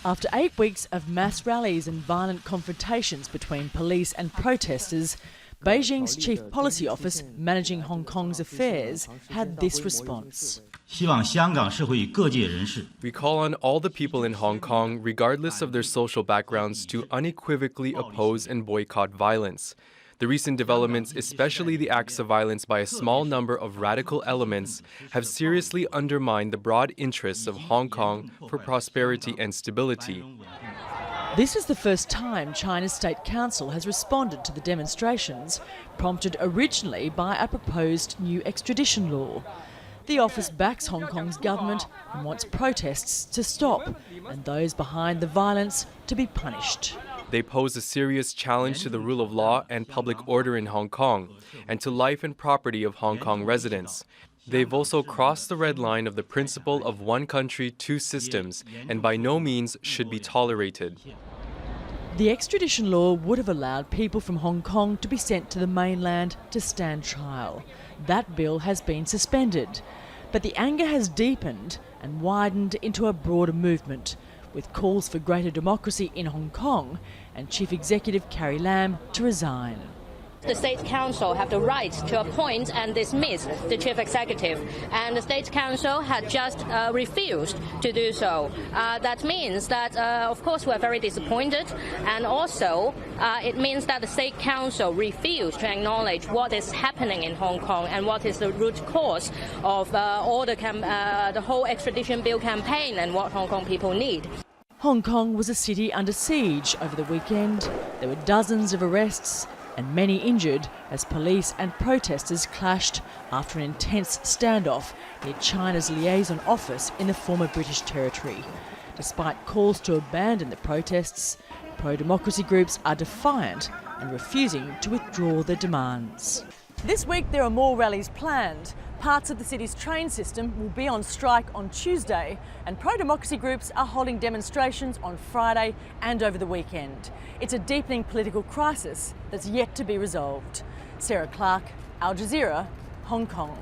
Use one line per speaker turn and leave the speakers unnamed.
After 8 weeks of mass rallies and violent confrontations between police and protesters, Beijing's Chief Policy Office managing Hong Kong's affairs had this response.
We call on all the people in Hong Kong, regardless of their social backgrounds, to unequivocally oppose and boycott violence. The recent developments, especially the acts of violence by a small number of radical elements, have seriously undermined the broad interests of Hong Kong for prosperity and stability.
This is the first time China's State Council has responded to the demonstrations, prompted originally by a proposed new extradition law. The office backs Hong Kong's government and wants protests to stop and those behind the violence to be punished.
They pose a serious challenge to the rule of law and public order in Hong Kong and to life and property of Hong Kong residents. They've also crossed the red line of the principle of one country, two systems, and by no means should be tolerated.
The extradition law would have allowed people from Hong Kong to be sent to the mainland to stand trial. That bill has been suspended. But the anger has deepened and widened into a broader movement, with calls for greater democracy in Hong Kong and Chief Executive Carrie Lam to resign.
The State Council have the right to appoint and dismiss the Chief Executive, and the State Council had just refused to do so. That means that, of course, we are very disappointed, and also it means that the State Council refused to acknowledge what is happening in Hong Kong and what is the root cause of all the whole extradition bill campaign and what Hong Kong people need.
Hong Kong was a city under siege over the weekend. There were dozens of arrests and many injured as police and protesters clashed after an intense standoff near China's liaison office in the former British territory. Despite calls to abandon the protests, pro-democracy groups are defiant and refusing to withdraw their demands. This week there are more rallies planned. Parts of the city's train system will be on strike on Tuesday, and pro-democracy groups are holding demonstrations on Friday and over the weekend. It's a deepening political crisis that's yet to be resolved. Sarah Clark, Al Jazeera, Hong Kong.